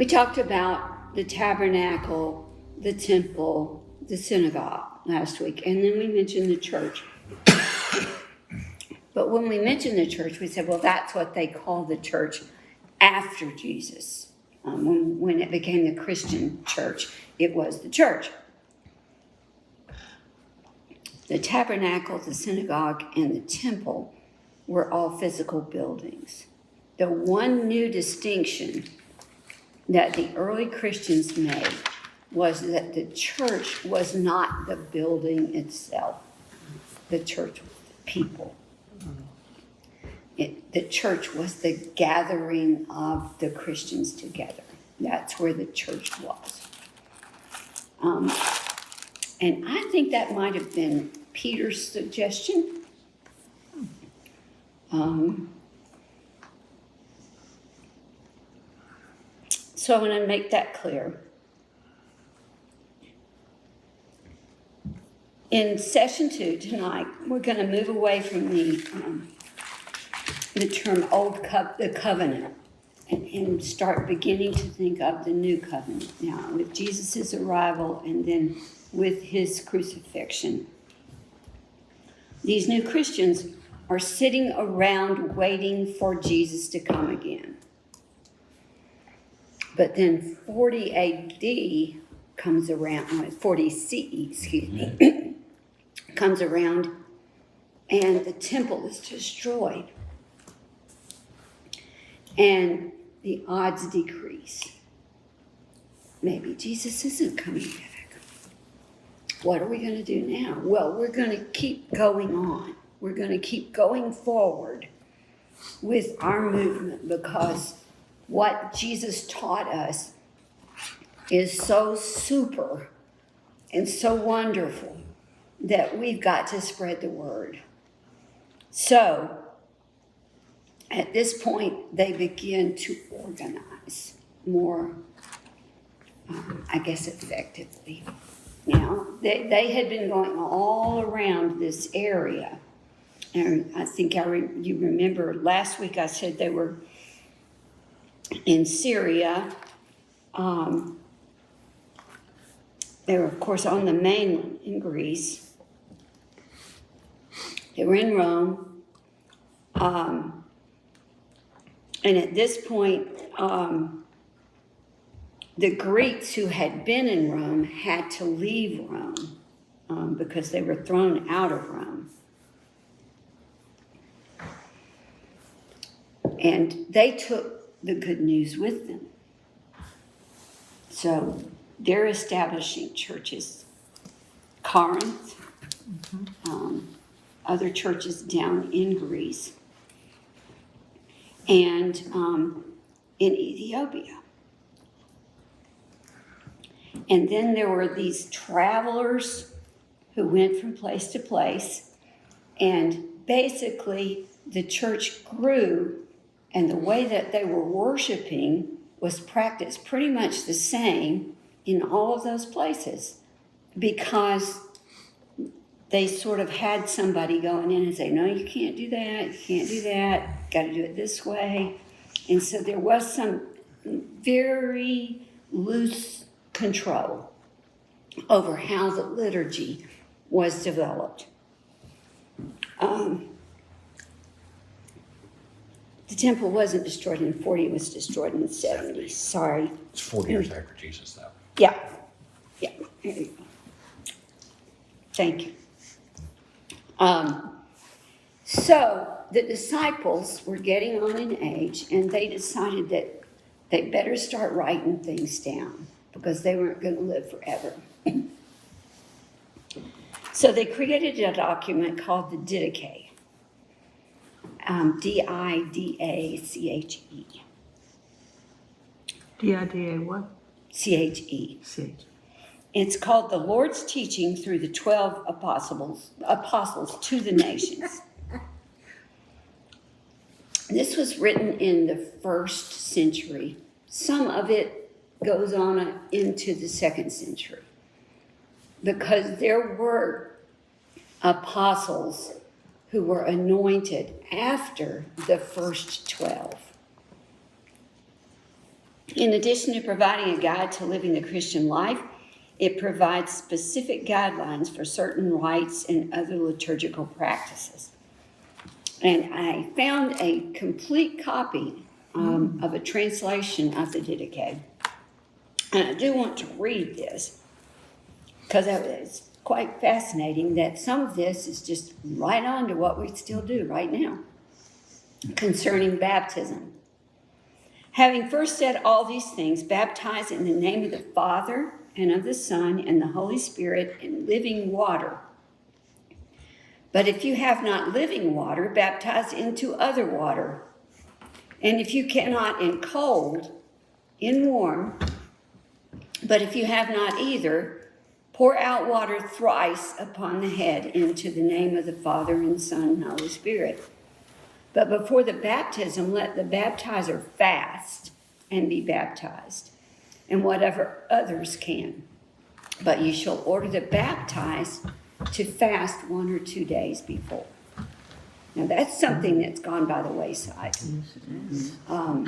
We talked about the tabernacle, the temple, the synagogue last week, and then we mentioned the church. But when we mentioned the church, we said, well, that's what they call the church after Jesus. When it became the Christian church, it was the church. The tabernacle, the synagogue, and the temple were all physical buildings. The one new distinction that the early Christians made was that the church was not the building itself. The church was the people. The church was the gathering of the Christians together. That's where the church was. And I think that might have been Peter's suggestion. So I want to make that clear. In session 2 tonight, we're going to move away from the term the covenant and start beginning to think of the new covenant now with Jesus' arrival and then with his crucifixion. These new Christians are sitting around waiting for Jesus to come again. But then 40 AD comes around, 40 CE, comes around, and the temple is destroyed. And the odds decrease. Maybe Jesus isn't coming back. What are we going to do now? Well, we're going to keep going on. We're going to keep going forward with our movement because what Jesus taught us is so super and so wonderful that we've got to spread the word. So, at this point, they begin to organize more, effectively. Now, they had been going all around this area. And I think you remember last week I said they were in Syria. They were, of course, on the mainland in Greece. They were in Rome. And at this point, the Greeks who had been in Rome had to leave Rome because they were thrown out of Rome. And they took the good news with them. So they're establishing churches. Corinth, other churches down in Greece, and in Ethiopia. And then there were these travelers who went from place to place, and basically the church grew, and the way that they were worshiping was practiced pretty much the same in all of those places because they sort of had somebody going in and say, no, you can't do that, you can't do that, got to do it this way. And so there was some very loose control over how the liturgy was developed. The temple wasn't destroyed in 40, it was destroyed in the 70s. Sorry. It's 40 years after Jesus, though. Yeah. There you go. Thank you. So the disciples were getting on in age, and they decided that they better start writing things down because they weren't going to live forever. So they created a document called the Didache. D-I-D-A-C-H-E. D-I-D-A what? C-H-E. C-H. It's called the Lord's Teaching through the 12 apostles to the nations. This was written in the 1st century. Some of it goes on into the 2nd century because there were apostles who were anointed after the first 12. In addition to providing a guide to living the Christian life, it provides specific guidelines for certain rites and other liturgical practices. And I found a complete copy of a translation of the Didache. And I do want to read this because it's quite fascinating that some of this is just right on to what we still do right now concerning baptism. Having first said all these things, baptize in the name of the Father and of the Son and the Holy Spirit in living water. But if you have not living water, baptize into other water. And if you cannot in cold, in warm. But if you have not either, pour out water thrice upon the head into the name of the Father and Son and Holy Spirit. But before the baptism, let the baptizer fast and be baptized, and whatever others can. But you shall order the baptized to fast 1 or 2 days before. Now that's something that's gone by the wayside. I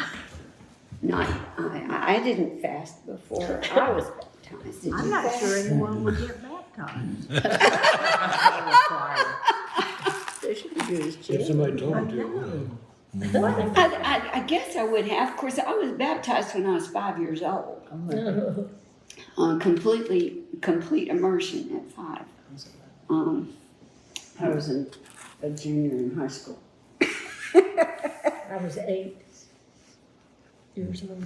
didn't fast before I was baptized. I'm not sure anyone would get baptized. They should be good as If children. somebody told you, I guess I would have. Of course, I was baptized when I was 5 years old. Complete immersion at 5. I was a junior in high school. I was 8 years old.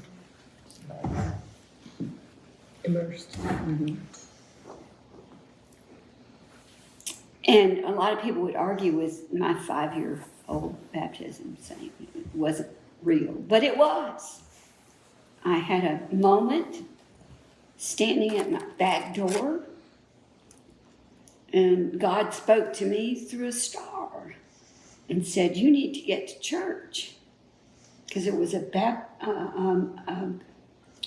Immersed. And a lot of people would argue with my 5-year-old baptism, saying it wasn't real, but it was. I had a moment standing at my back door, and God spoke to me through a star and said, "You need to get to church," because it was a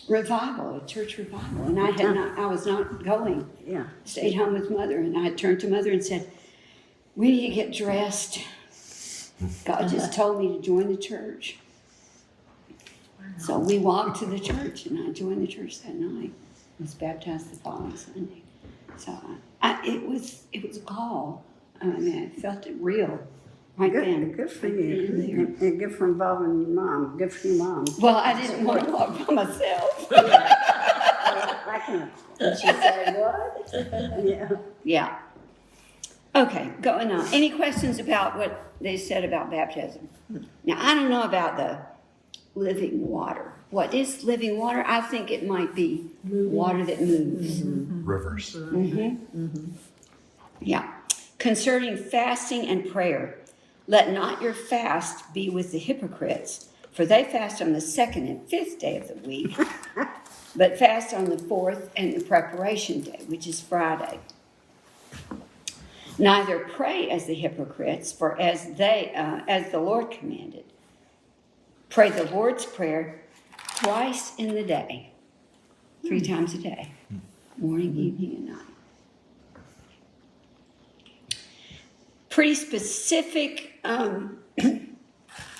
revival, a church revival, and I was not going. Yeah. Stayed home with Mother, and I turned to Mother and said, "We need to get dressed. God just told me to join the church." So we walked to the church, and I joined the church that night. I was baptized the following Sunday. So it was a call. I mean, I felt it real right then. Good for you. And good for involving your mom. Good for your mom. Well, I didn't want to walk by myself. I can. She said, what? Yeah. Yeah. Okay, going on. Any questions about what they said about baptism? Now, I don't know about the living water. What is living water? I think it might be water that moves. Rivers. Yeah. Concerning fasting and prayer, let not your fast be with the hypocrites, for they fast on the 2nd and 5th day of the week, but fast on the 4th and the preparation day, which is Friday. Neither pray as the hypocrites, for as the Lord commanded, pray the Lord's Prayer twice in the day, 3 times a day, morning, evening, and night. Pretty specific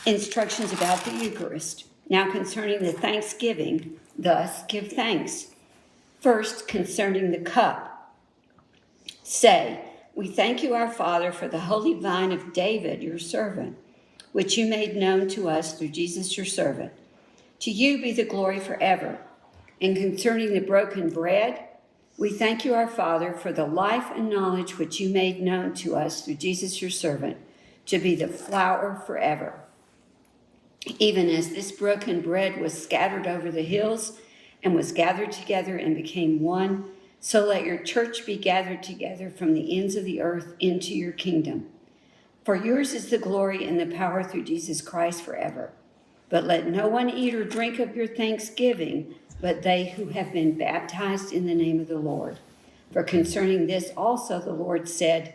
instructions about the Eucharist. Now concerning the thanksgiving, thus give thanks. First, concerning the cup, say, "We thank you, our Father, for the holy vine of David, your servant, which you made known to us through Jesus, your servant. To you be the glory forever. And concerning the broken bread, we thank you, our Father, for the life and knowledge which you made known to us through Jesus, your servant, to be the flour forever. Even as this broken bread was scattered over the hills and was gathered together and became one, so let your church be gathered together from the ends of the earth into your kingdom. For yours is the glory and the power through Jesus Christ forever. But let no one eat or drink of your thanksgiving, but they who have been baptized in the name of the Lord. For concerning this also the Lord said,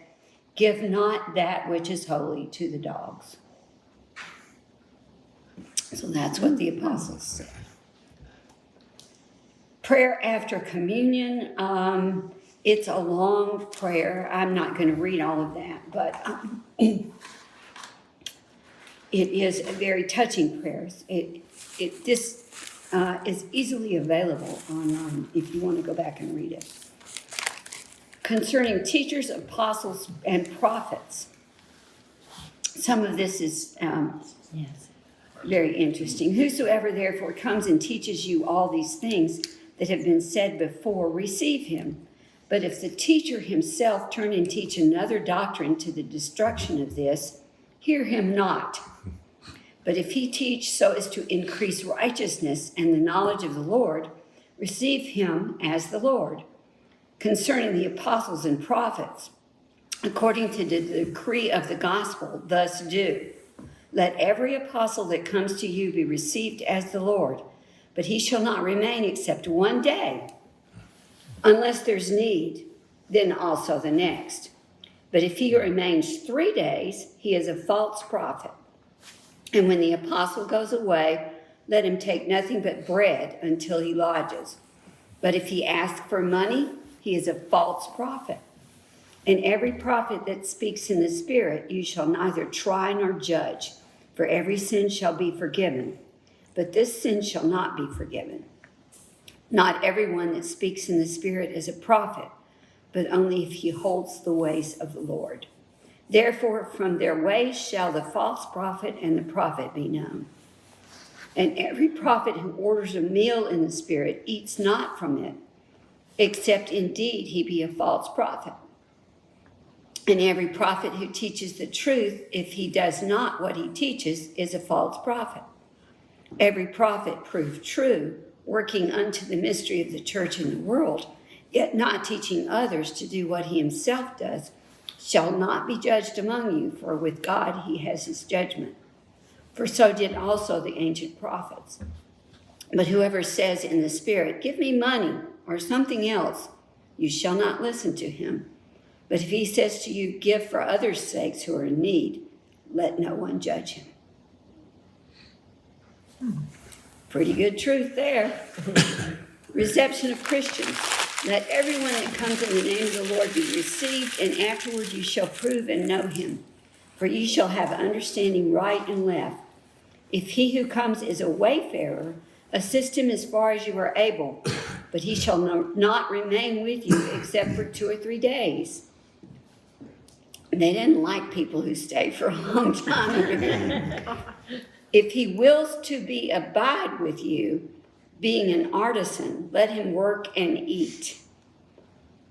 give not that which is holy to the dogs." So that's what the apostles said. Prayer after communion, it's a long prayer. I'm not going to read all of that, but it is a very touching prayer. This is easily available online if you want to go back and read it. Concerning teachers, apostles, and prophets. Some of this is Yes. very interesting. Whosoever therefore comes and teaches you all these things that have been said before, receive him. But if the teacher himself turn and teach another doctrine to the destruction of this, hear him not. But if he teach so as to increase righteousness and the knowledge of the Lord, receive him as the Lord. Concerning the apostles and prophets, according to the decree of the gospel, thus do. Let every apostle that comes to you be received as the Lord, but he shall not remain except one day, unless there's need, then also the next. But if he remains 3 days, he is a false prophet. And when the apostle goes away, let him take nothing but bread until he lodges. But if he asks for money, he is a false prophet. And every prophet that speaks in the Spirit, you shall neither try nor judge, for every sin shall be forgiven, but this sin shall not be forgiven. Not everyone that speaks in the Spirit is a prophet, but only if he holds the ways of the Lord. Therefore, from their ways shall the false prophet and the prophet be known. And every prophet who orders a meal in the Spirit eats not from it, except indeed he be a false prophet. And every prophet who teaches the truth, if he does not what he teaches, is a false prophet. Every prophet proved true, working unto the mystery of the church in the world, yet not teaching others to do what he himself does, shall not be judged among you, for with God he has his judgment. For so did also the ancient prophets. But whoever says in the Spirit, give me money or something else, you shall not listen to him. But if he says to you, give for others' sakes who are in need, let no one judge him. Pretty good truth there. Reception of Christians. Let everyone that comes in the name of the Lord be received, and afterward you shall prove and know him. For ye shall have understanding right and left. If he who comes is a wayfarer, assist him as far as you are able, but he shall not remain with you except for 2 or 3 days. They didn't like people who stayed for a long time. If he wills to abide with you, being an artisan, let him work and eat.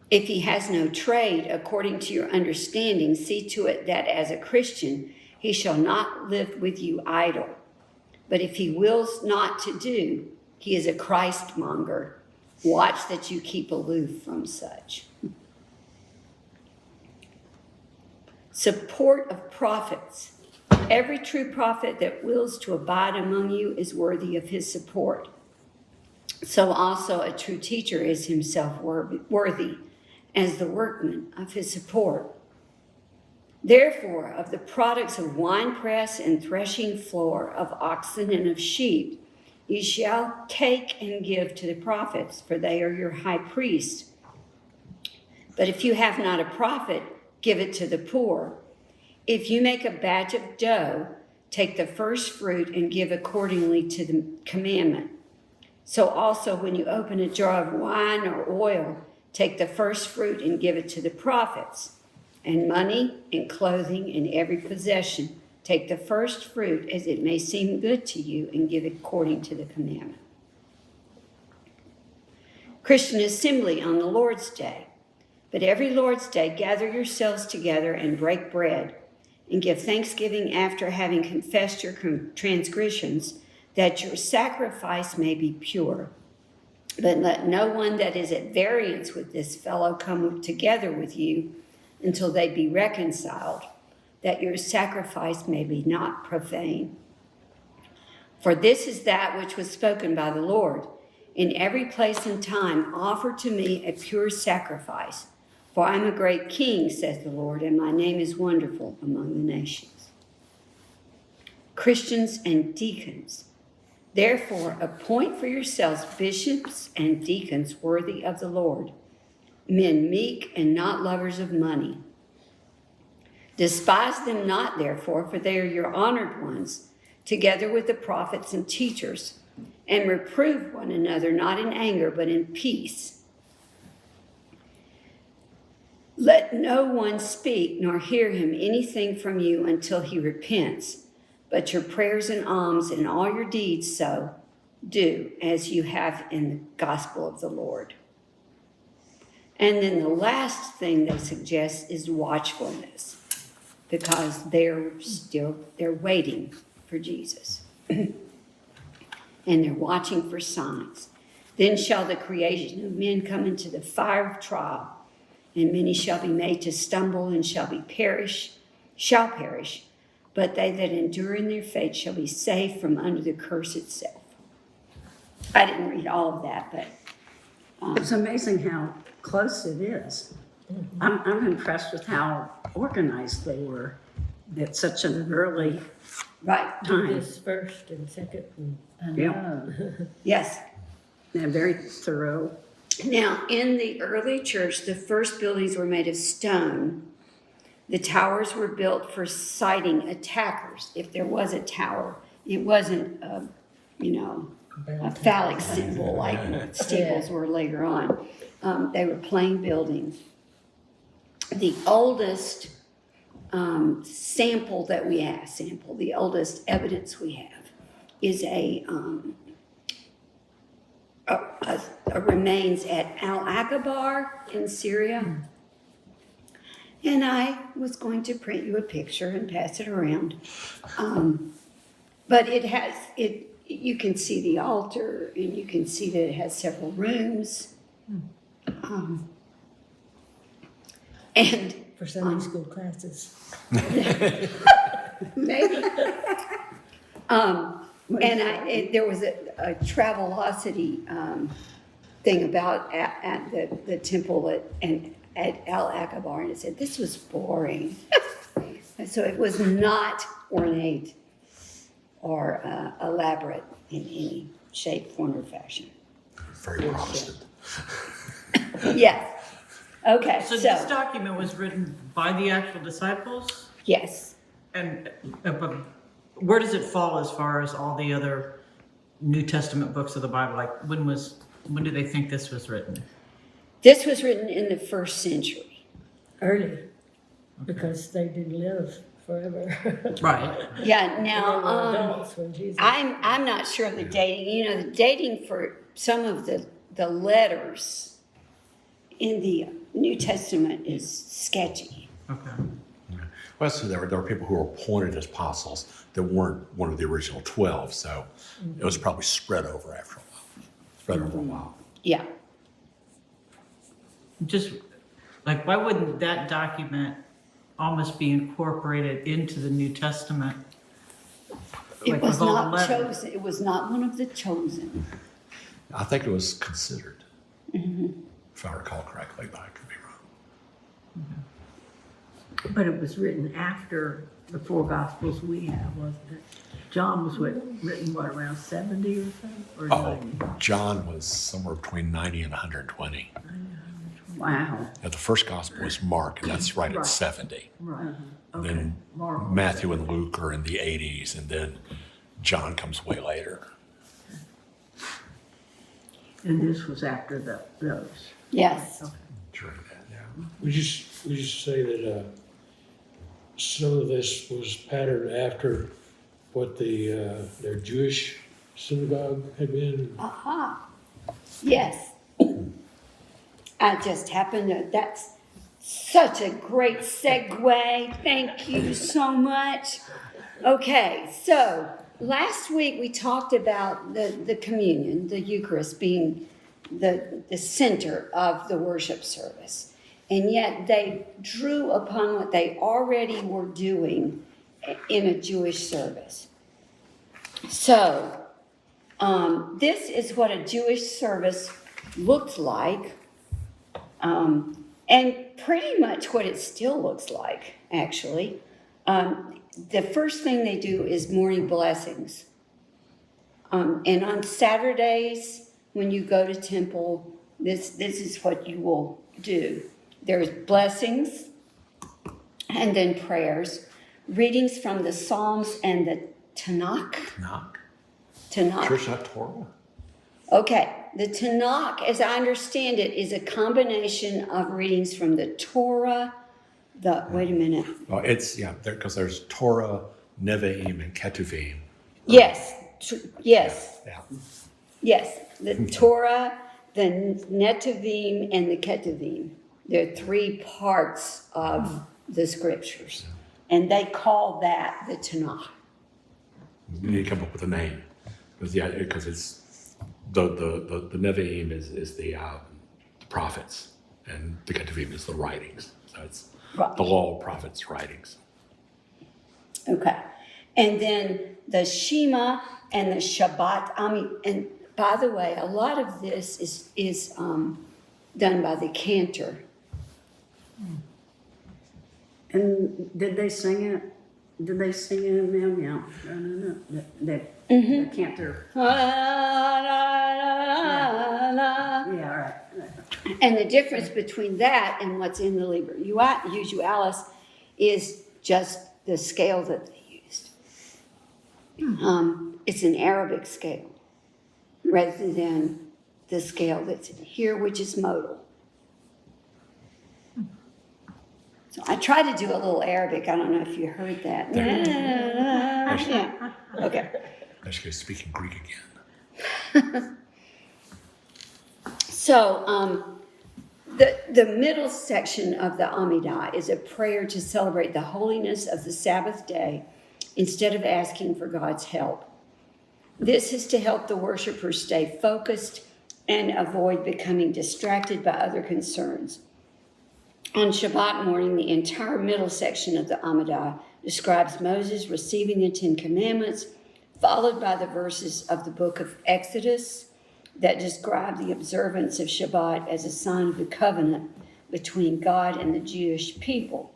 If he has no trade, according to your understanding, see to it that as a Christian, he shall not live with you idle. But if he wills not to do, he is a Christmonger. Watch that you keep aloof from such. Support of prophets. Every true prophet that wills to abide among you is worthy of his support. So also a true teacher is himself worthy as the workman of his support. Therefore, of the products of winepress and threshing floor, of oxen and of sheep, ye shall take and give to the prophets, for they are your high priests. But if you have not a prophet, give it to the poor. If you make a batch of dough, take the first fruit and give accordingly to the commandment. So also when you open a jar of wine or oil, take the first fruit and give it to the prophets. And money and clothing and every possession, take the first fruit as it may seem good to you and give according to the commandment. Christian assembly on the Lord's Day. But every Lord's Day gather yourselves together and break bread and give thanksgiving after having confessed your transgressions, that your sacrifice may be pure. But let no one that is at variance with this fellow come together with you until they be reconciled, that your sacrifice may be not profane. For this is that which was spoken by the Lord. In every place and time offer to me a pure sacrifice. For I am a great king, says the Lord, and my name is wonderful among the nations. Christians and deacons. Therefore, appoint for yourselves bishops and deacons worthy of the Lord, men meek and not lovers of money. Despise them not, therefore, for they are your honored ones, together with the prophets and teachers. And reprove one another, not in anger, but in peace. Let no one speak nor hear him anything from you until he repents. But your prayers and alms and all your deeds so do as you have in the gospel of the Lord. And then the last thing they suggest is watchfulness, because they're waiting for Jesus. And they're watching for signs. Then shall the creation of men come into the fire of trial, and many shall be made to stumble and shall perish, but they that endure in their faith shall be saved from under the curse itself. I didn't read all of that, but It's amazing how close it is. I'm impressed with how organized they were at such an early right, Do time. this first and second and Yeah, yes. they're very thorough. Now, in the early church, the first buildings were made of stone. The towers were built for sighting attackers. If there was a tower, it wasn't a phallic symbol like steeples were later on. They were plain buildings. The oldest the oldest evidence we have is a remains at Al-Aqaba in Syria. And I was going to print you a picture and pass it around. But you can see the altar, and you can see that it has several rooms. And for Sunday school classes. maybe. There was a Travelocity thing about at the temple at Al-Aqaba, and it said this was boring. So it was not ornate or elaborate in any shape, form, or fashion. Very Protestant. Yes. Okay. So this document was written by the actual disciples, Yes. and but where does it fall as far as all the other New Testament books of the Bible? Like when do they think this was written? This was written in the 1st century. Early, because they didn't live forever. Right. Yeah. They were Now, adults when Jesus. I'm not sure of the dating. You know, the dating for some of the letters in the New Testament is sketchy. Okay. Well, so there were people who were appointed as apostles that weren't one of the original 12, so it was probably spread over after a while. Yeah. Just like why wouldn't that document almost be incorporated into the New Testament? It Like was with all the not letters? chosen. It was not one of the chosen. I think it was considered, if I recall correctly, but I could be wrong. But it was written after the 4 Gospels we have, wasn't it? John was written, around 70 or so? Or Oh, 90? John was somewhere between 90 and 120. Wow. Now, the first gospel is Mark, and that's right at Right. 70. Right. Okay. Then Mark. Matthew and Luke are in the 80s, and then John comes way later. And this was after those. Yes. Okay. During that, yeah. Would you say that some of this was patterned after what their Jewish synagogue had been? Aha. Yes. I just happened to, that's such a great segue. Thank you so much. Okay, so last week we talked about the communion, the Eucharist being the center of the worship service. And yet they drew upon what they already were doing in a Jewish service. So, this is what a Jewish service looked like, and pretty much what it still looks like, actually. The first thing they do is morning blessings. And on Saturdays, when you go to temple, this is what you will do. There's blessings, and then prayers, readings from the Psalms and the Tanakh. Tanakh. Church, not Torah. Okay, the Tanakh, as I understand it, is a combination of readings from the Torah, wait a minute. Well, it's, yeah, because there's Torah, Nevi'im, and Ketuvim. Yes, yes, Yeah. yes. The Torah, the Netuvim, and the Ketuvim. They're three parts of the scriptures. And they call that the Tanakh. You need to come up with a name. Because it's, the Nevi'im is the prophets, and the Ketuvim is the writings. So it's Right. the law of prophets' writings. Okay. And then the Shema and the Shabbat. And by the way, a lot of this is done by the cantor. And did they sing it? Did they sing it in them? Yeah. No. The cantor. Yeah, right. And the difference between that and what's in the Liber Usualis is just the scale that they used. It's an Arabic scale rather than the scale that's in here, which is modal. So I tried to do a little Arabic. I don't know if you heard that. Yeah. Okay. Actually, speaking Greek again. So the middle section of the Amidah is a prayer to celebrate the holiness of the Sabbath day instead of asking for God's help. This is to help the worshiper stay focused and avoid becoming distracted by other concerns. On Shabbat morning, the entire middle section of the Amidah describes Moses receiving the Ten Commandments, followed by the verses of the book of Exodus that describe the observance of Shabbat as a sign of the covenant between God and the Jewish people.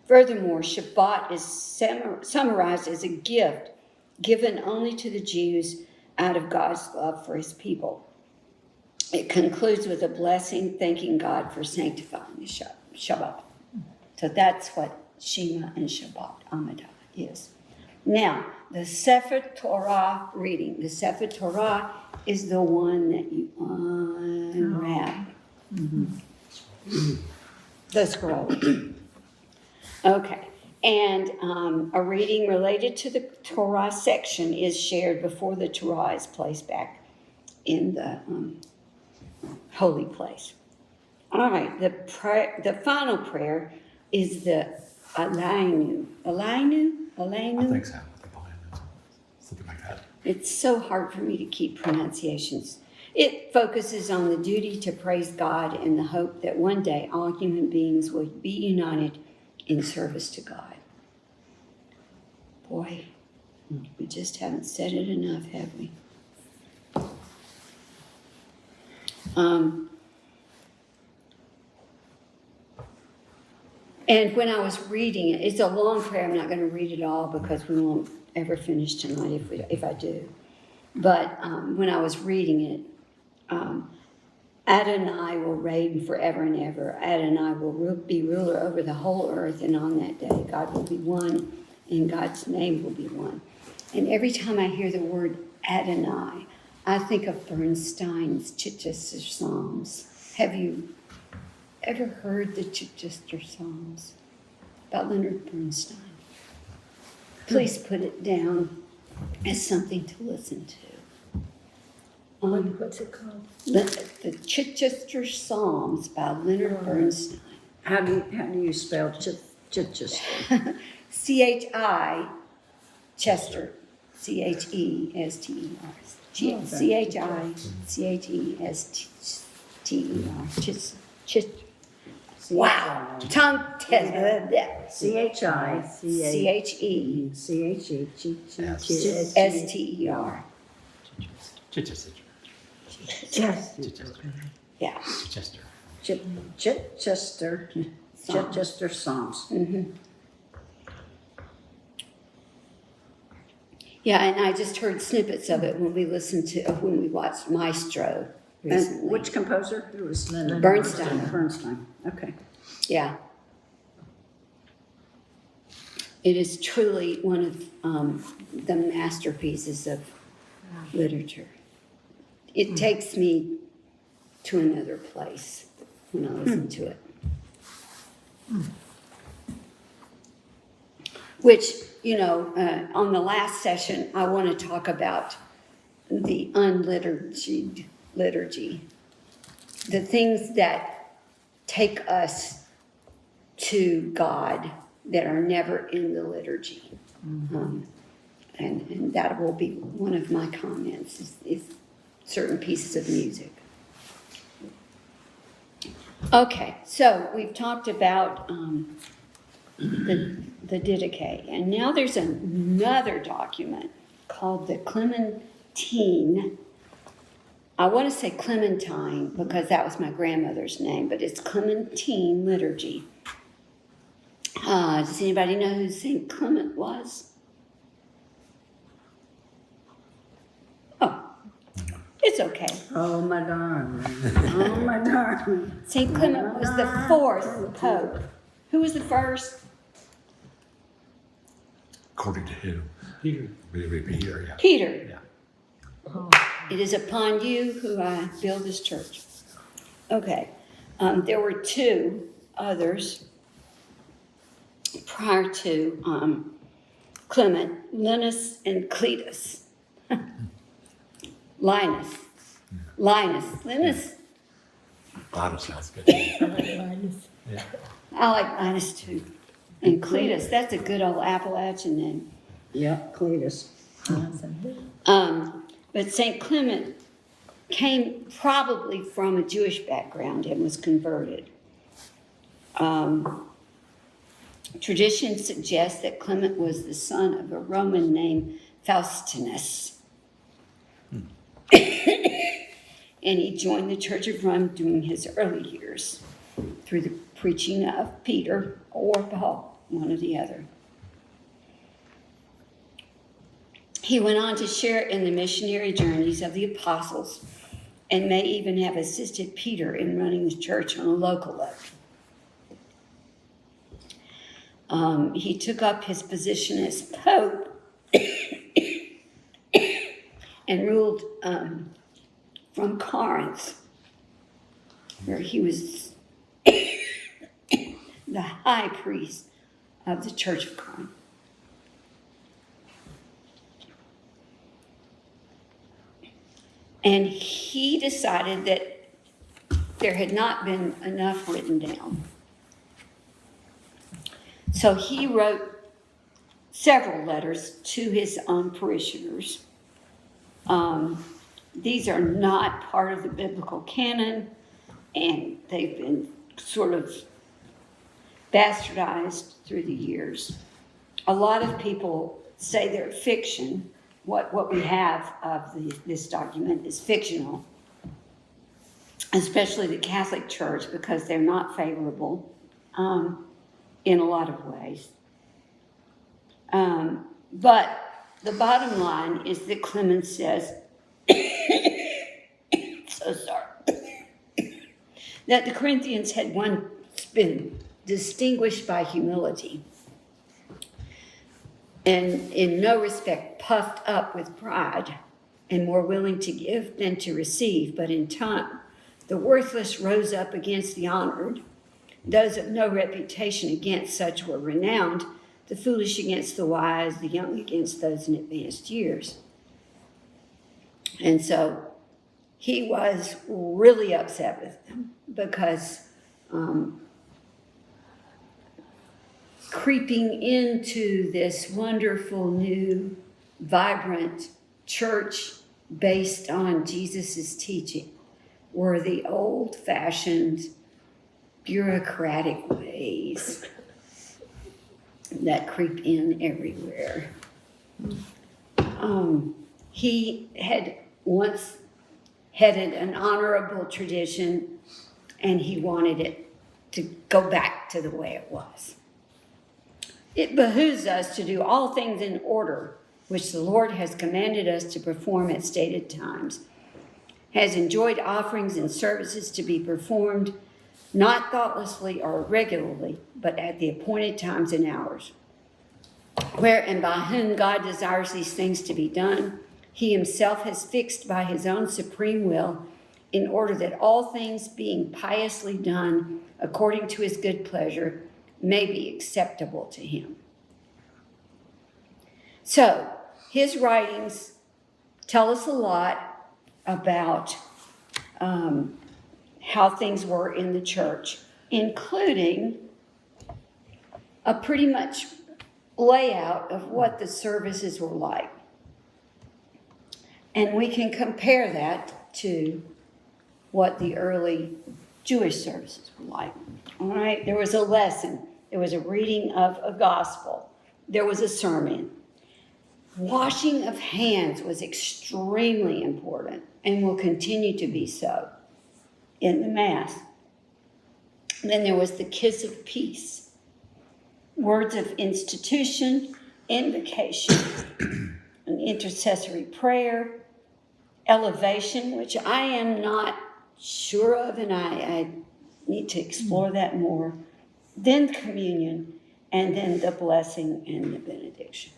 Furthermore, Shabbat is summarized as a gift given only to the Jews out of God's love for his people. It concludes with a blessing, thanking God for sanctifying the Shabbat. So that's what Shema and Shabbat Amidah is. Now, the Sefer Torah reading. The Sefer Torah is the one that you unwrap. The scroll. Okay. And a reading related to the Torah section is shared before the Torah is placed back in the holy place. All right, the final prayer is the Aleinu. Aleinu? I think so. Something like that. It's so hard for me to keep pronunciations. It focuses on the duty to praise God and the hope that one day all human beings will be united in service to God. Boy, we just haven't said it enough, have we? And when I was reading it, it's a long prayer. I'm not going to read it all because we won't ever finish tonight if I do. But when I was reading it, Adonai will reign forever and ever. Adonai will be ruler over the whole earth, and on that day, God will be one, and God's name will be one. And every time I hear the word Adonai, I think of Bernstein's Chichester Psalms. Have you ever heard the Chichester Psalms about Leonard Bernstein? Please put it down as something to listen to. What's it called? The Chichester Psalms by Leonard Bernstein. How do you spell Chichester? C-H-I, Chester, C-H-E-S-T-E-R. C-H-I-C-H-E-S-T-E-R. Wow. Tongue test. C-H-I. C-H-E. S-T-E-R. Chichester. Yeah. Chichester. Chichester Psalms. Yeah, and I just heard snippets of it when we watched Maestro recently. And which composer? It was Bernstein. Bernstein. Okay. Yeah. It is truly one of the masterpieces of literature. It takes me to another place when I listen to it. Which, on the last session, I want to talk about the unliturgied liturgy, the things that take us to God that are never in the liturgy. And that will be one of my comments, is certain pieces of music. Okay, so we've talked about the Didache, and now there's another document called the Clementine. I want to say Clementine because that was my grandmother's name, but it's Clementine Liturgy. Does anybody know who St. Clement was? Oh, it's okay. Oh, my darling. Oh, my darling. St. Clement was the fourth pope. Who was the first? According to who? Peter. Peter, yeah. Peter. Yeah. It is upon you who I build this church. Okay. There were two others prior to Clement, Linus and Cletus. Linus. Linus. Linus sounds good. Linus. Yeah. I like Linus too. And Cletus, that's a good old Appalachian name. Yep, Cletus. But St. Clement came probably from a Jewish background and was converted. Tradition suggests that Clement was the son of a Roman named Faustinus. And he joined the Church of Rome during his early years through the preaching of Peter or Paul, one or the other. He went on to share in the missionary journeys of the apostles and may even have assisted Peter in running the church on a local level. He took up his position as Pope and ruled from Corinth, where he was the high priest of the Church of Corinth. And he decided that there had not been enough written down. So he wrote several letters to his own parishioners. These are not part of the biblical canon, and they've been sort of bastardized through the years. A lot of people say they're fiction. What we have of this document is fictional, especially the Catholic Church, because they're not favorable in a lot of ways. But the bottom line is that Clement says, so sorry, that the Corinthians had once been distinguished by humility and in no respect puffed up with pride and more willing to give than to receive. But in time, the worthless rose up against the honored. Those of no reputation against such were renowned, the foolish against the wise, the young against those in advanced years. And so he was really upset with them because creeping into this wonderful, new, vibrant church based on Jesus' teaching were the old-fashioned, bureaucratic ways that creep in everywhere. He had once headed an honorable tradition, and he wanted it to go back to the way it was. It behooves us to do all things in order, which the Lord has commanded us to perform at stated times, has enjoined offerings and services to be performed, not thoughtlessly or irregularly, but at the appointed times and hours. Where and by whom God desires these things to be done, he himself has fixed by his own supreme will, in order that all things being piously done according to his good pleasure may be acceptable to him. So, his writings tell us a lot about how things were in the church, including a pretty much layout of what the services were like. And we can compare that to what the early Jewish services were like. All right, there was a lesson, there was a reading of a gospel, there was a sermon. Washing of hands was extremely important and will continue to be so in the Mass. And then there was the kiss of peace, words of institution, invocation, an intercessory prayer, elevation, which I am not sure of, and I need to explore that more, then communion, and then the blessing and the benediction.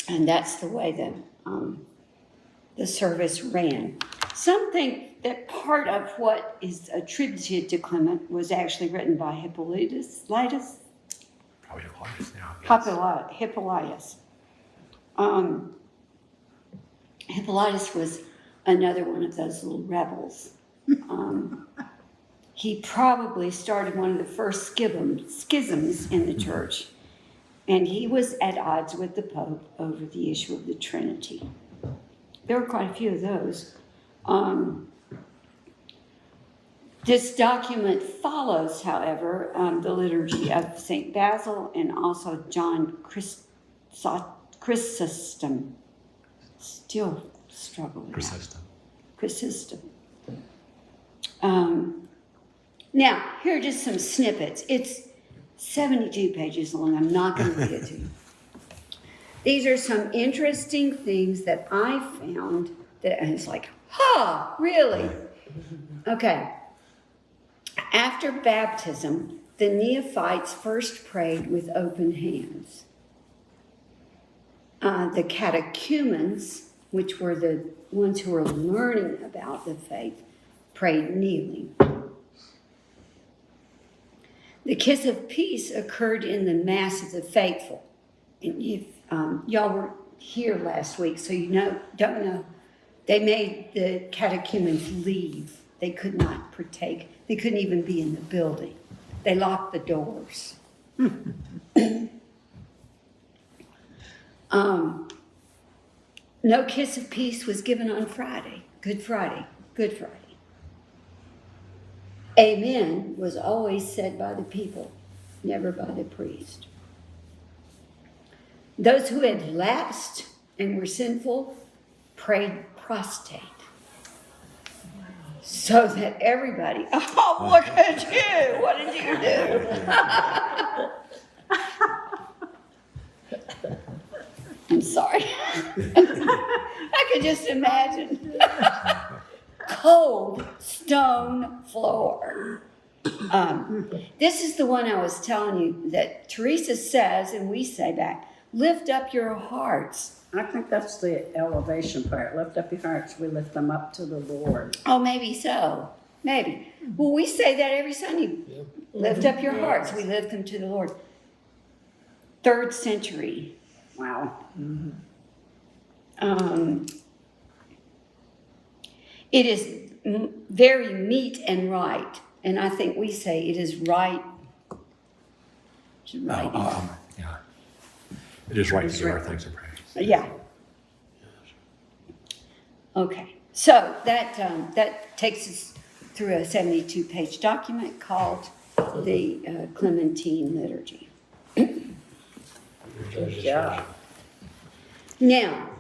And that's the way that the service ran. Some think that part of what is attributed to Clement was actually written by Hippolytus. Probably Hippolytus, yeah. Hippolytus. Hippolytus was another one of those little rebels. He probably started one of the first schisms in the church, and he was at odds with the Pope over the issue of the Trinity. There were quite a few of those. This document follows, however, the liturgy of St. Basil and also John Chrysostom. Still struggling. Chrysostom. Now, here are just some snippets. It's 72 pages long. I'm not going to read it to you. These are some interesting things that I found that I was like, really? Okay. After baptism, the neophytes first prayed with open hands. The catechumens, which were the ones who were learning about the faith, prayed kneeling. The kiss of peace occurred in the Mass of the Faithful. And if y'all were here last week, so don't know, they made the catechumens leave. They could not partake. They couldn't even be in the building. They locked the doors. No kiss of peace was given on Friday, Good Friday. Amen was always said by the people, never by the priest. Those who had lapsed and were sinful prayed prostrate. So that everybody, look at you, what did you do? I'm sorry. I could just imagine. Cold stone floor. This is the one I was telling you that Teresa says, and we say back, lift up your hearts. I think that's the elevation part. Lift up your hearts. We lift them up to the Lord. Oh, maybe so. Maybe. Well, we say that every Sunday. Yep. Lift up your hearts. We lift them to the Lord. 3rd century. Wow. It is very meet and right. And I think we say it is right. Yeah. It is right to give our thanks and praise. Yeah. Okay. So that takes us through a 72-page document called the Clementine Liturgy. Good job. Now,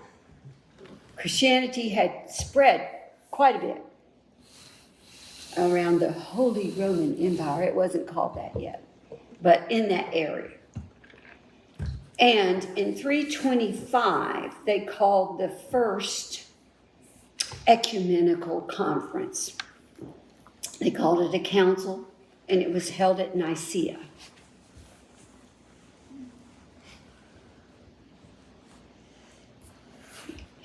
Christianity had spread quite a bit around the Holy Roman Empire. It wasn't called that yet, but in that area. And in 325, they called the first ecumenical conference. They called it a council, and it was held at Nicaea.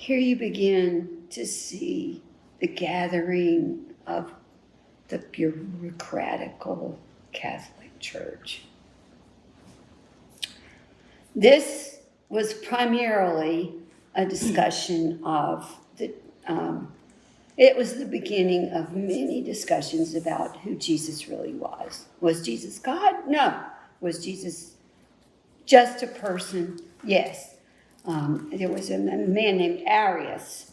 here you begin to see the gathering of the bureaucratical Catholic Church. This was primarily a discussion of it was the beginning of many discussions about who Jesus really was. Was Jesus God? No. Was Jesus just a person? Yes. There was a man named Arius,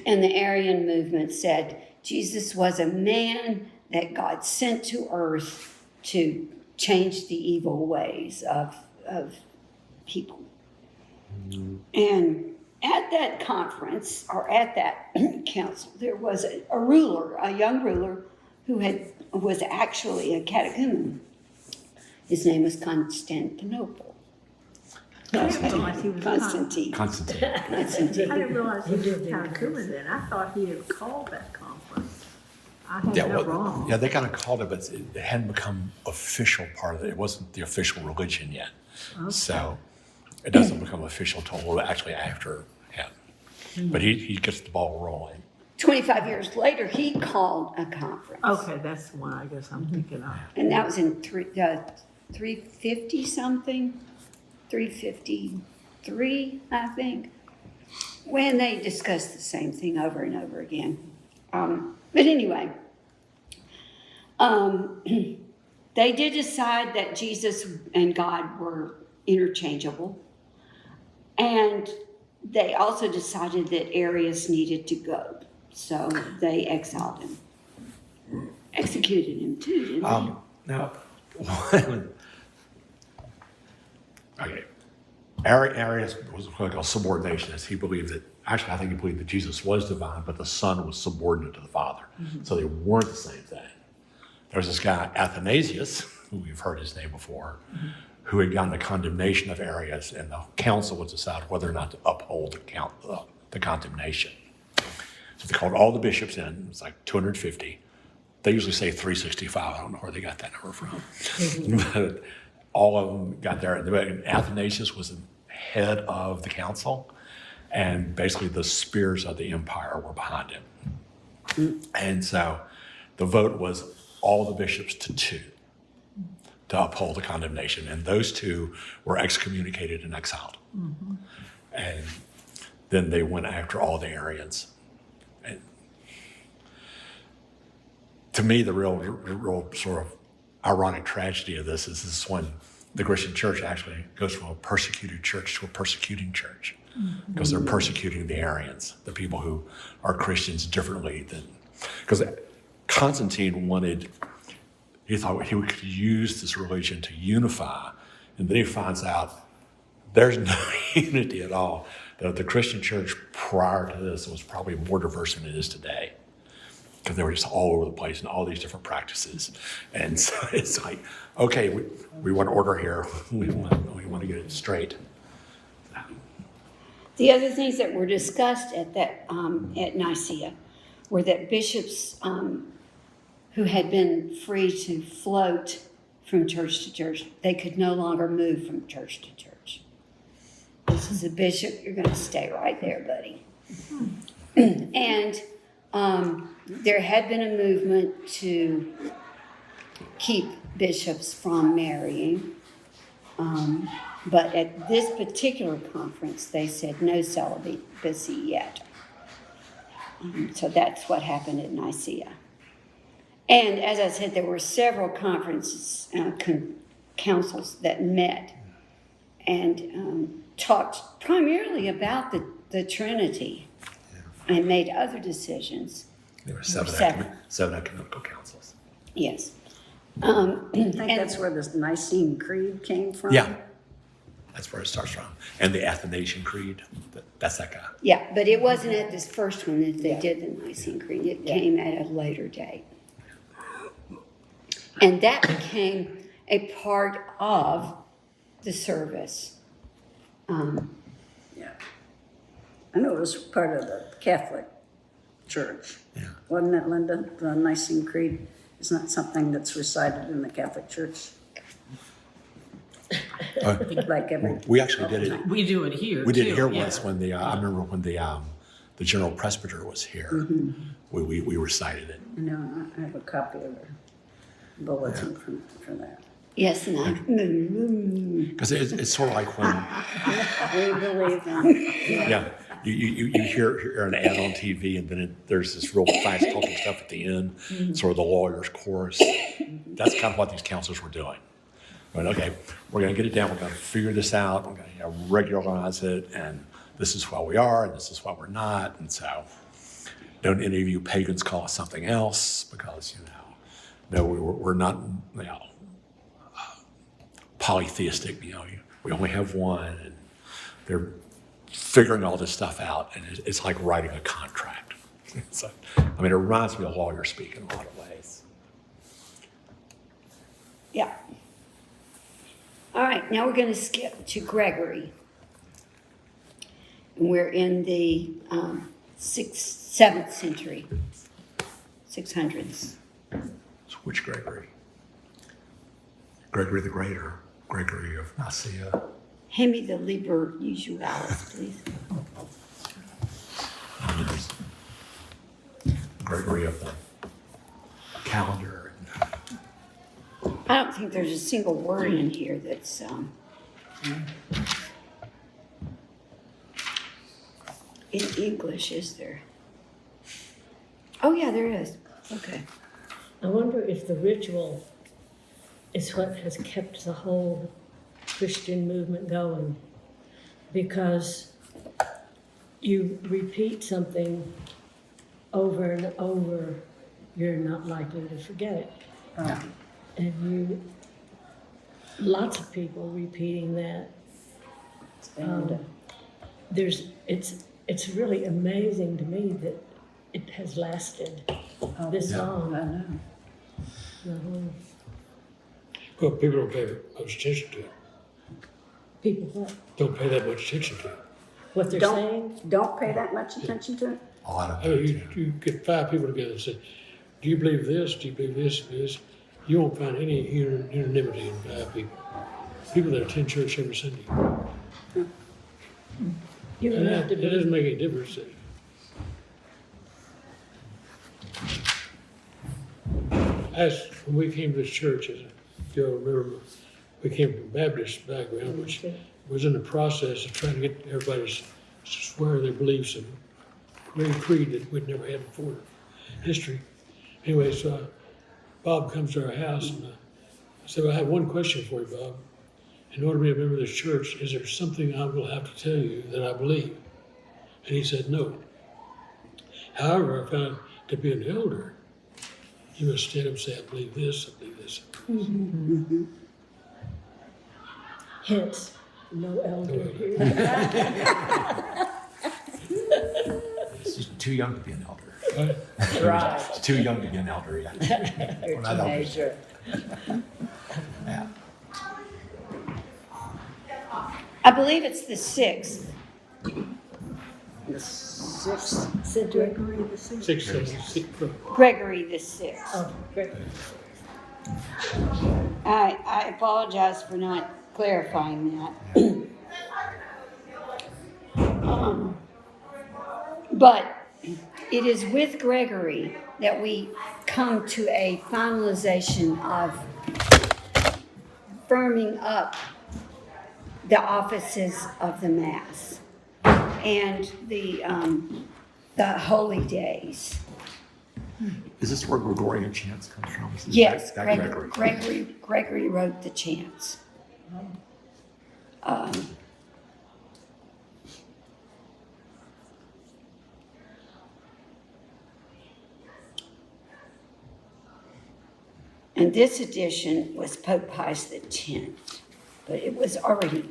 and the Arian movement said Jesus was a man that God sent to earth to change the evil ways of people. And at that conference, or at that council, there was a ruler, a young ruler, who was actually a catechumen. His name was Constantinople. Constantine. Constantine. Constantine. I didn't realize he was catechumen then. I thought he had called that conference. I had that wrong. Yeah, they kind of called it, but it hadn't become official part of it. It wasn't the official religion yet. Okay. So it doesn't become official till actually after him. But he gets the ball rolling. 25 years later, he called a conference. Okay, that's the one I guess I'm thinking of. And that was in 350 something, 353, I think, when they discussed the same thing over and over again. But anyway, they did decide that Jesus and God were interchangeable. And they also decided that Arius needed to go. So they exiled him. Executed him too, didn't they? Now, okay. Arius was like a subordinationist. He believed that, actually, I think he believed that Jesus was divine, but the Son was subordinate to the Father. So they weren't the same thing. There was this guy, Athanasius, who we've heard his name before, who had gotten the condemnation of Arius, and the council would decide whether or not to uphold the condemnation. So they called all the bishops in. It was like 250. They usually say 365. I don't know where they got that number from. But all of them got there. And Athanasius was the head of the council. And basically the spears of the empire were behind him. And so the vote was all the bishops to 2 to uphold the condemnation. And those 2 were excommunicated and exiled. And then they went after all the Arians. And to me, the real sort of ironic tragedy of this is when the Christian church actually goes from a persecuted church to a persecuting church. Because they're persecuting the Arians, the people who are Christians differently than, because Constantine he thought he could use this religion to unify, and then he finds out there's no unity at all. The Christian church prior to this was probably more diverse than it is today, because they were just all over the place and all these different practices. And so it's like, okay, we want order here. We want to get it straight. The other things that were discussed at Nicaea were that bishops who had been free to float from church to church, they could no longer move from church to church. This is a bishop, you're going to stay right there, buddy. And there had been a movement to keep bishops from marrying. But at this particular conference, they said no celibacy yet. So that's what happened at Nicaea. And as I said, there were several conferences, councils that met and talked primarily about the Trinity and made other decisions. There were seven ecumenical councils. Yes. I think that's where the Nicene Creed came from. Yeah, that's where it starts from. And the Athanasian Creed, that's that guy. Yeah, but it wasn't at this first one that they did the Nicene Creed. It came at a later date. And that became a part of the service. Yeah. I know it was part of the Catholic Church. Yeah. Wasn't it, Linda? The Nicene Creed is not something that's recited in the Catholic Church. like every. We actually did it. We do it here We did it too, here yeah. once when I remember when the general presbyter was here. We recited it. You know, I have a copy of a bulletin for that. Yes, and I, Because it's sort of like when, We believe in. yeah, you hear an ad on TV and then there's this real fast talking stuff at the end, sort of the lawyer's chorus. That's kind of what these counselors were doing. But okay, we're going to get it down. We're going to figure this out. We're going to regularize it, and this is what we are, and this is what we're not. And so, don't any of you pagans call us something else because no, we're not polytheistic. We only have one, and they're figuring all this stuff out, and it's like writing a contract. So, it reminds me of lawyer speak in a lot of ways. yeah. All right, now we're going to skip to Gregory. And we're in the 7th century, 600s. So which Gregory? Gregory the Greater, Gregory of Nicaea. Hand me the Liber Usualis, please. There's Gregory of the calendar. I don't think there's a single word in here that's in English, is there? Oh, yeah, there is. Okay. I wonder if the ritual is what has kept the whole Christian movement going. Because you repeat something over and over, you're not likely to forget it. And lots of people repeating that. It's really amazing to me that it has lasted this long. I know. The whole Well, people don't pay much attention to it. people what? Don't pay that much attention to it. What they're saying? Don't pay that much attention to it? A lot of I mean, you get 5 people together and say, do you believe this? Do you believe this? Do this? You won't find any unanimity in 5 people. People that attend church every Sunday. You And don't have to that be. doesn't make any difference. When we came to this church, as you'll remember, we came from a Baptist background, which was in the process of trying to get everybody to swear their beliefs and create a creed that we'd never had before in history. Anyway, so Bob comes to our house and I said, well, I have one question for you, Bob. In order to be a member of this church, is there something I will have to tell you that I believe? And he said, no. However, I found to be an elder, you must stand up and say, I believe this, I believe this. Hence, no elder here. It's just too young to be an elder. Right. It's too young to be an elder yet. You're We're a not elders. teenager. Yeah. I believe it's the 6th. The 6th Century. Gregory the 6th. 6, 7, 6. Gregory the 6th. Oh, great. I apologize for not clarifying that. But it is with Gregory that we come to a finalization of firming up the offices of the Mass and the holy days. Is this where Gregorian chants comes from? Is Yes, that Gregory wrote the chants. And this edition was Pope Pius X, but it was already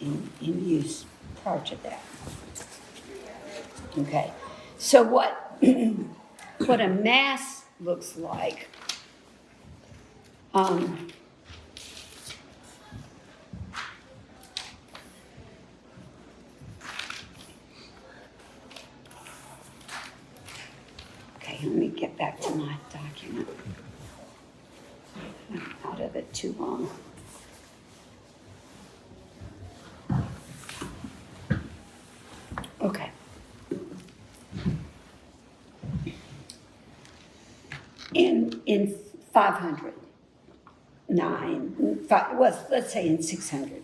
in use prior to that. Okay, so what a Mass looks like. Okay, let me get back to my document. I'm out of it too long. in 509, well, let's say in 600.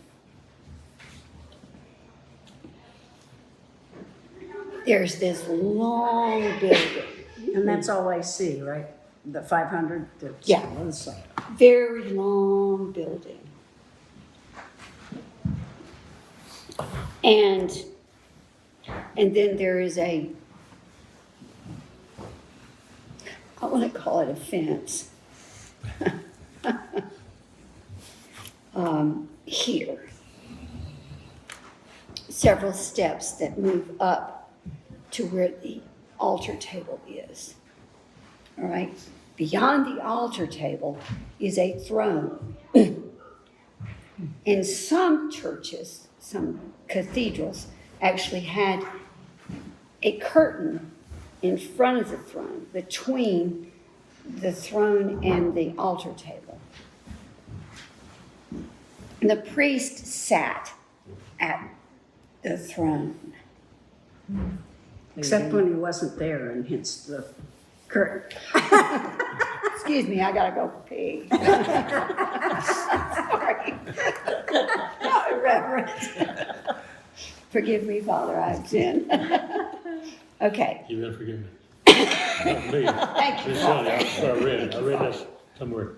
There's this long building, And that's all I see, right? The 500, that's Yeah. on the side. very long building. And then there is I want to call it a fence. Here. Several steps that move up to where the altar table is. All right? Beyond the altar table is a throne. In some churches, some cathedrals actually had a curtain in front of the throne, between the throne and the altar table. And the priest sat at the throne. Except when he wasn't there, and hence the curtain. Excuse me, I gotta go pee. Sorry. Reverend. Forgive me, Father, I have sinned. Okay, You gotta forgive me. Not me. thank you, It's funny, Father. I read this somewhere.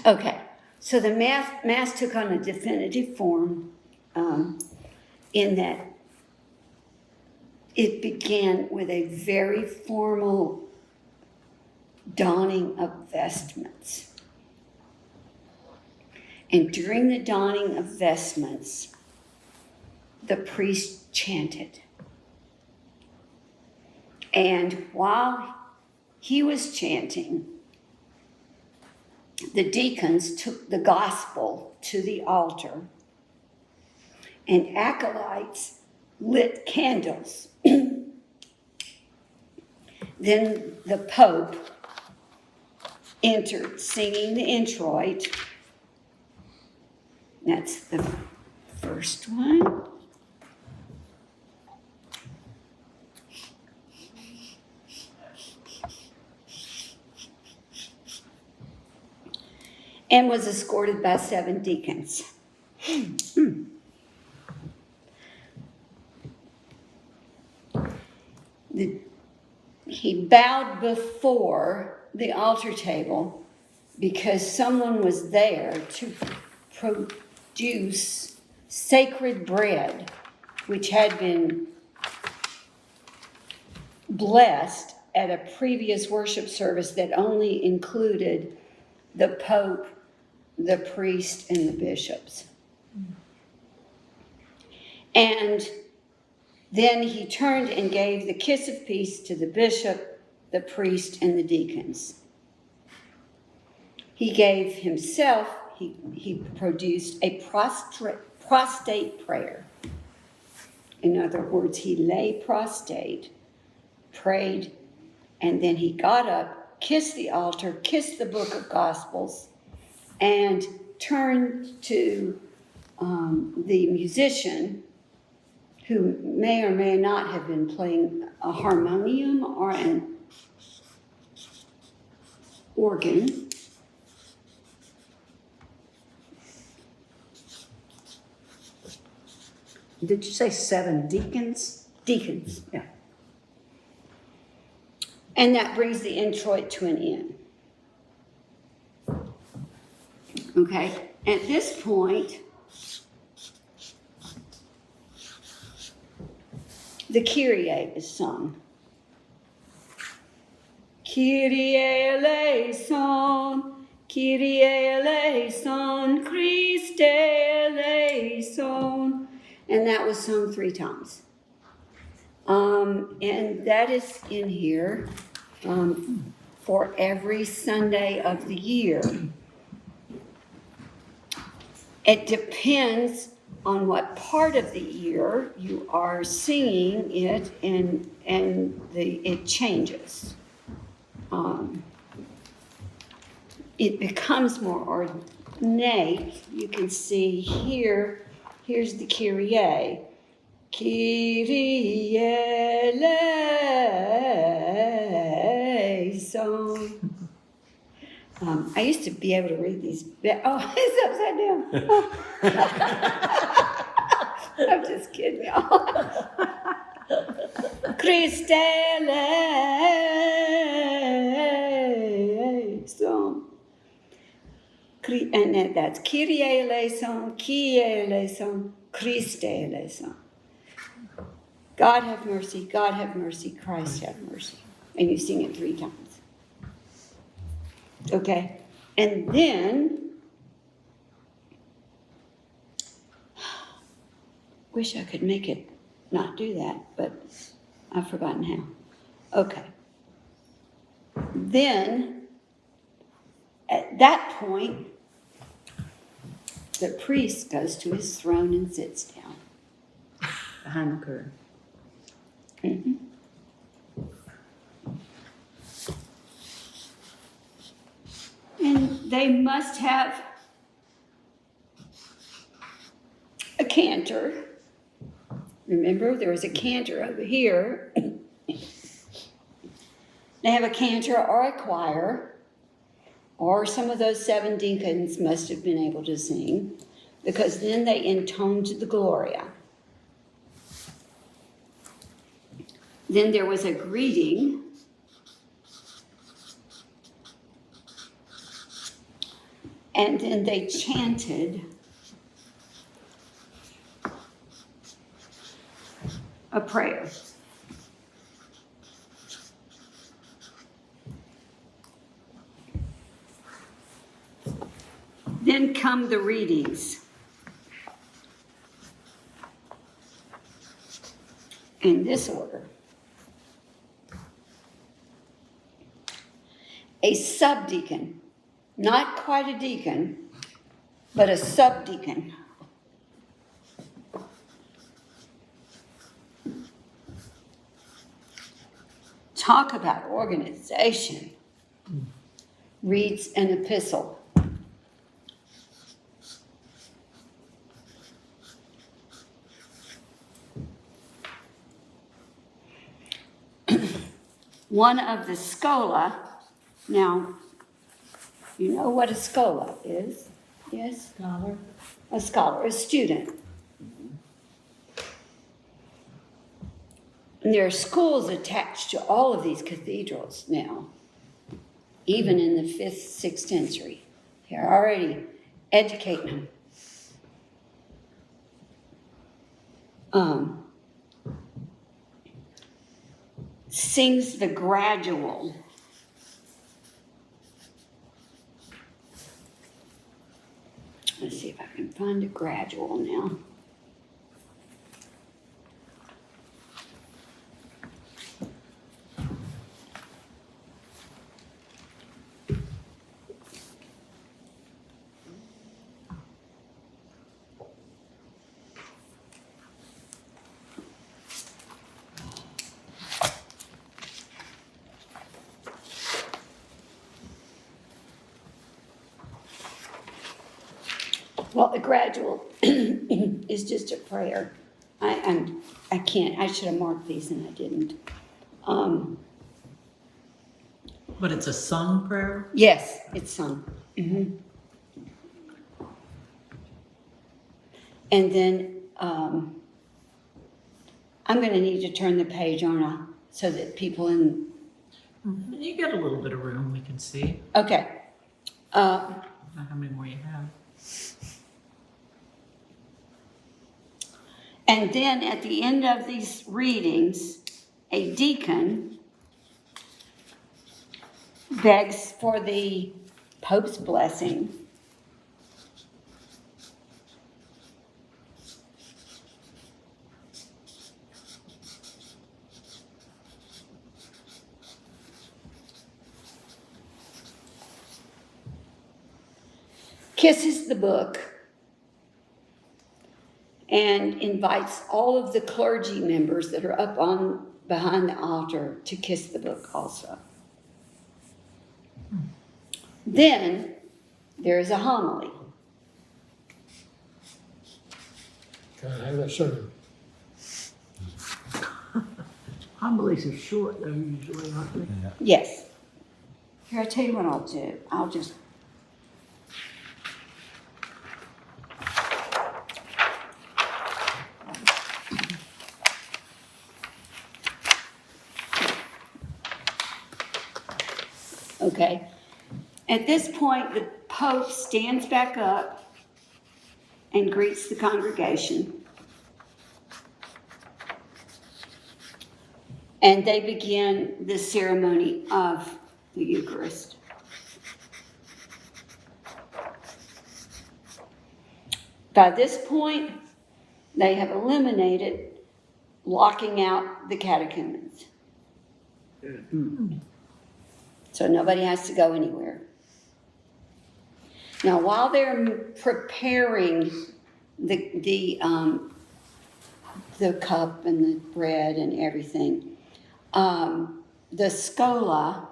Okay, so the Mass took on a definitive form in that it began with a very formal donning of vestments. And during the donning of vestments, the priest chanted. And while he was chanting, the deacons took the gospel to the altar, and acolytes lit candles. Then the Pope entered singing the introit. That's the first one. And was escorted by 7 deacons. He bowed before the altar table because someone was there to produce sacred bread, which had been blessed at a previous worship service that only included the Pope, the priest, and the bishops. And then he turned and gave the kiss of peace to the bishop, the priest, and the deacons. He gave himself, he produced a prostate prayer. In other words, he lay prostrate, prayed, and then he got up, kissed the altar, kissed the book of Gospels, and turned to the musician, who may or may not have been playing a harmonium or an organ. Did you say 7 deacons? Deacons. Yeah. And that brings the introit to an end. Okay, at this point, the Kyrie is sung. Kyrie eleison, Kyrie eleison, Christe eleison. And that was sung 3 times. And that is in here for every Sunday of the year. It depends on what part of the year you are singing it, and it changes. It becomes more ornate. You can see here, here's the Kyrie. Kyrie eleison. I used to be able to read these. Oh, it's upside down. I'm just kidding y'all. Christ eleison. And that's Kyrie eleison, Kyrie eleison, Christ eleison. God have mercy, God have mercy, Christ have mercy. And you sing it 3 times. Okay? And then, wish I could make it not do that, but I've forgotten how. Okay. Then, at that point, the priest goes to his throne and sits down. Behind the curtain. Mm-hmm. And they must have a cantor. Remember, there was a cantor over here. They have a cantor or a choir, or some of those 7 deacons must have been able to sing, because then they intoned the Gloria. Then there was a greeting. And then they chanted a prayer. Then come the readings. In this order. A subdeacon, not quite a deacon, but a subdeacon. Talk about organization. Reads an epistle. One of the schola. Now, you know what a schola is? Yes? Scholar. A scholar, a student. And there are schools attached to all of these cathedrals now, even in the 5th, 6th century. They're already educating them. Sings the gradual. Let's see if I can find a gradual now. Well, a gradual is just a prayer. I can't. I should have marked these and I didn't. But it's a sung prayer? Yes, it's sung. Mm-hmm. And then I'm going to need to turn the page on so that people in. You get a little bit of room, we can see. Okay. I don't know how many more you have. And then at the end of these readings, a deacon begs for the Pope's blessing. Kisses the book and invites all of the clergy members that are up on behind the altar to kiss the book also. Then there is a homily. Can I have that sermon? Homilies are short though usually, aren't they? Yes. Here, I tell you what I'll do. I'll just. Okay. At this point, the Pope stands back up and greets the congregation. And they begin the ceremony of the Eucharist. By this point, they have eliminated locking out the catechumens. So nobody has to go anywhere. Now, while they're preparing the cup and the bread and everything, the Schola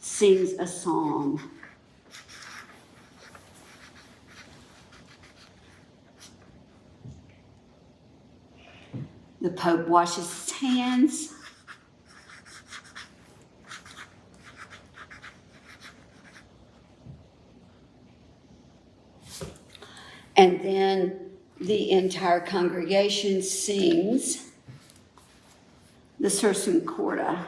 sings a psalm. The Pope washes his hands. And then the entire congregation sings the Sursum Corda.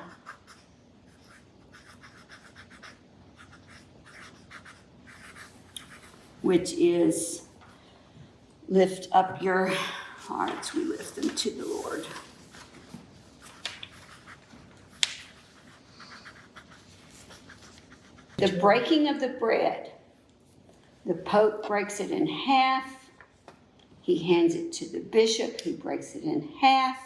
Which is, lift up your hearts, we lift them to the Lord. The breaking of the bread, the Pope breaks it in half. He hands it to the bishop, who breaks it in half.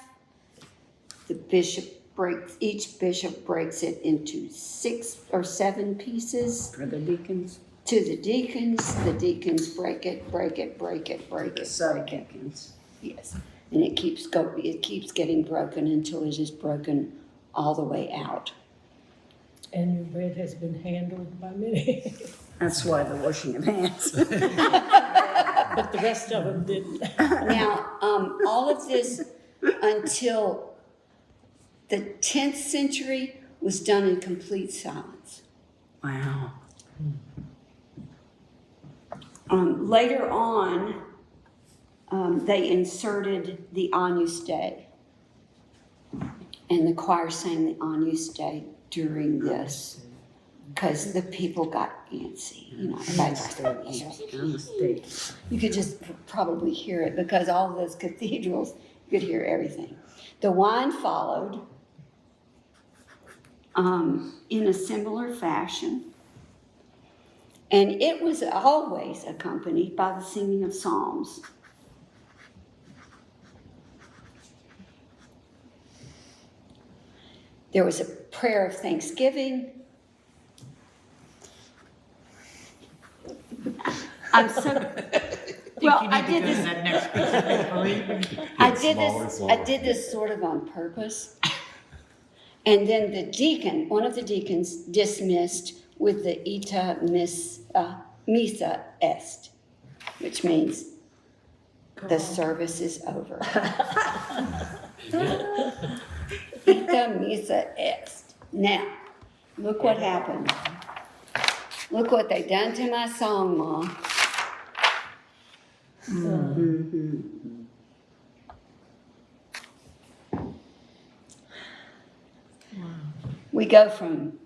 Each bishop breaks it into 6 or 7 pieces. For the deacons, To the deacons break it. the sub-deacons. Yes, and it keeps getting broken until it is broken all the way out. And your bread has been handled by many, That's why the washing of hands. but the rest of them didn't. Now, all of this until the 10th century was done in complete silence. Wow. Later on, they inserted the Agnus Dei, and the choir sang the Agnus Dei during this because the people got antsy. You know, you could just probably hear it because all those cathedrals, you could hear everything. The wine followed in a similar fashion. And it was always accompanied by the singing of psalms. There was a prayer of thanksgiving. I'm so well. I did this. That next piece of paper. I did this sort of on purpose. And then the deacon, one of the deacons, dismissed with the ita missa est, which means the service is over. Ita missa est. Now, look what happened. Look what they done to my song, Mom. We go from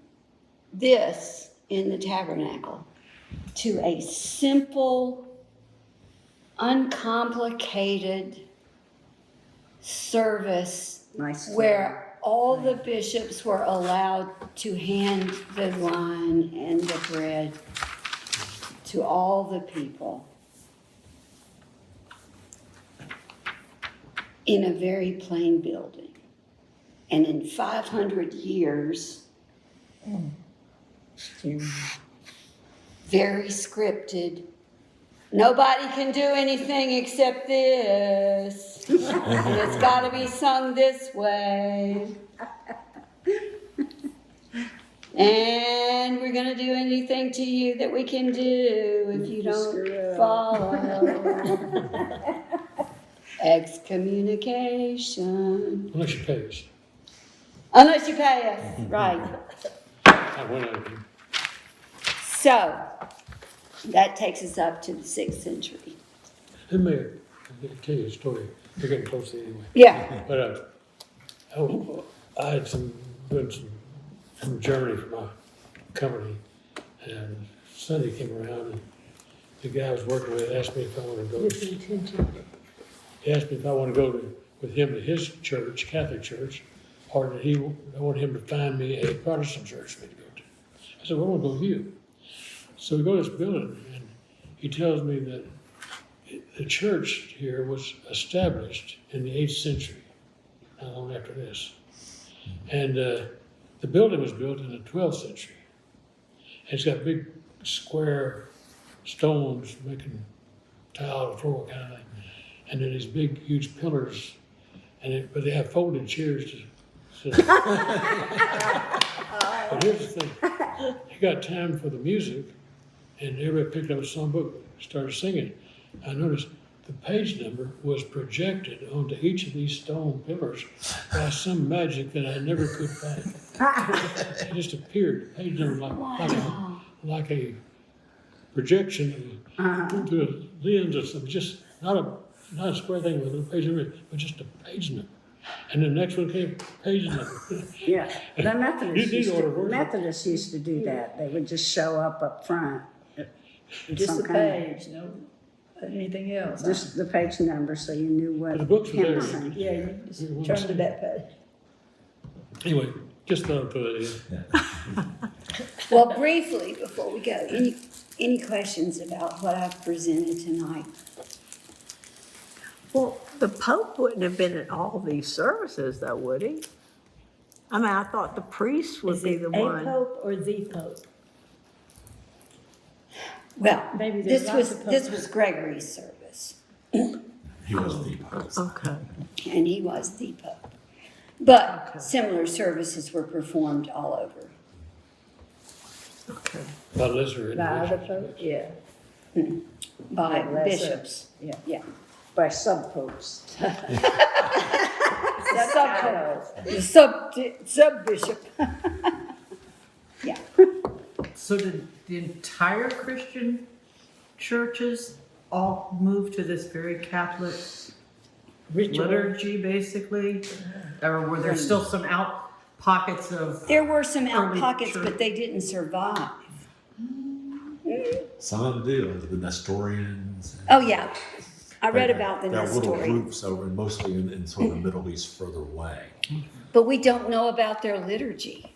this in the tabernacle to a simple, uncomplicated service Nice. where all the bishops were allowed to hand the wine and the bread to all the people in a very plain building. And in 500 years, very scripted, nobody can do anything except this. And it's got to be sung this way. And we're going to do anything to you that we can do if you don't follow. Excommunication. Unless you pay us. Unless you pay us, right. I went out here. So, that takes us up to the 6th century. Hey, Mayor, I'm gonna tell you a story. We're getting close to it anyway. Yeah. But I had doing some journey for my company, and Sunday came around, and the guy I was working with asked me if I want to go. With intention. He asked me if I want to go with him to his church, Catholic church, or that I want him to find me a Protestant church for me to go to. I said, well, I want to go with you. So we go to this building, and he tells me that the church here was established in the 8th century, not long after this. And the building was built in the 12th century. And it's got big square stones making tile the floor kind of thing. And then these big, huge pillars, but they have folding chairs to sit. But here's the thing, he got time for the music, and everybody picked up a songbook, started singing. I noticed the page number was projected onto each of these stone pillars by some magic that I never could find. It just appeared, the page number like a projection through a lens or something, just not a square thing with a page number, but just a page number. And the next one came, page number. Yeah, the order Methodists used to do that. They would just show up front. Just some the kind of- page, no, anything else. huh? Just the page number, so you knew what. The books were hymn there. was in. Yeah, you just We wanna turn see. to that page. Anyway, just thought I'd put it in. Well, briefly, before we go, any questions about what I've presented tonight? Well, the Pope wouldn't have been at all these services though, would he? I mean, I thought the priest would Is be it the a one. pope or the pope? Well, Maybe there's this lots of was popes. Gregory's service, He was the Pope. Okay. and he was the Pope. But similar services were performed all over. Okay. By lesser By other individuals. folks, yeah. By Yeah, lesser. bishops. Yeah. Yeah. By sub-popes. Sub bishop. Yeah. So did the entire Christian churches all move to this very Catholic Ritual. liturgy, basically? Or were there still some out pockets of? There were some out Early pockets, church. but they didn't survive. Some of them do, the Nestorians. Oh, yeah. I read There- about the there are little Nestorians. groups over, mostly in sort of the Middle East further away. But we don't know about their liturgy.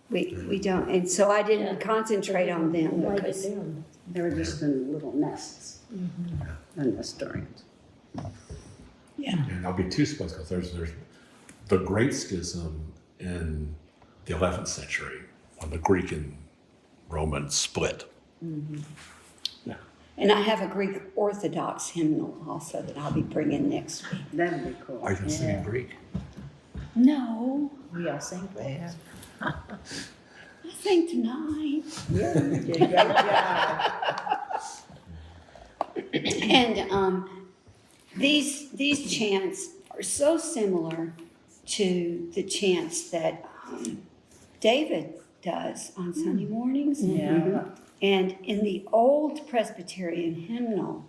We don't, and so I didn't concentrate on them Write it because, down. They were just in little nests. The Nestorians. yeah. And I'll be too supposed because there's the Great Schism in the 11th century when the Greek and Roman split. And I have a Greek Orthodox hymnal also that I'll be bringing next week. That'd be cool. Are you going to sing in Greek? No, We all sing for you. I think tonight. Yeah, you did a great job. And these chants are so similar to the chants that David does on Sunday mornings. Yeah. And in the old Presbyterian hymnal,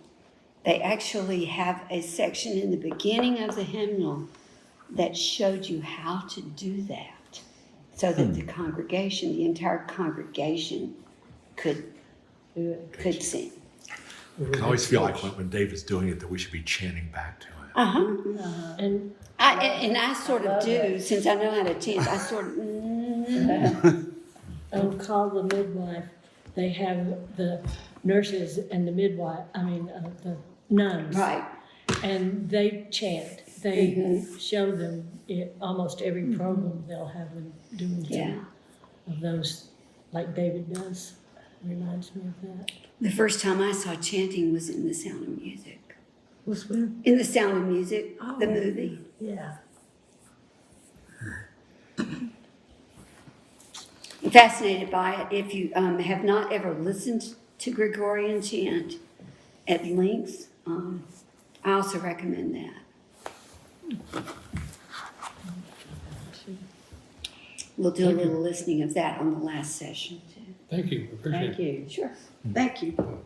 they actually have a section in the beginning of the hymnal that showed you how to do that so that the congregation, the entire congregation could sing. I always feel like when David's doing it that we should be chanting back to him. Uh-huh. And And I sort of do, since I know how to chant, I sort of, on Call the Midwife, they have the nurses and the midwife, the nuns. right. And they chant. They show them it, almost every program they'll have them doing Yeah. some of those, like David does. Reminds me of that. The first time I saw chanting was in The Sound of Music. Was when? In The Sound of Music, the movie. Yeah. I'm fascinated by it. If you have not ever listened to Gregorian chant at length, I also recommend that. We'll do a Thank you. little listening of that on the last session too. Thank you, appreciate it. Thank you. Sure. Thank you.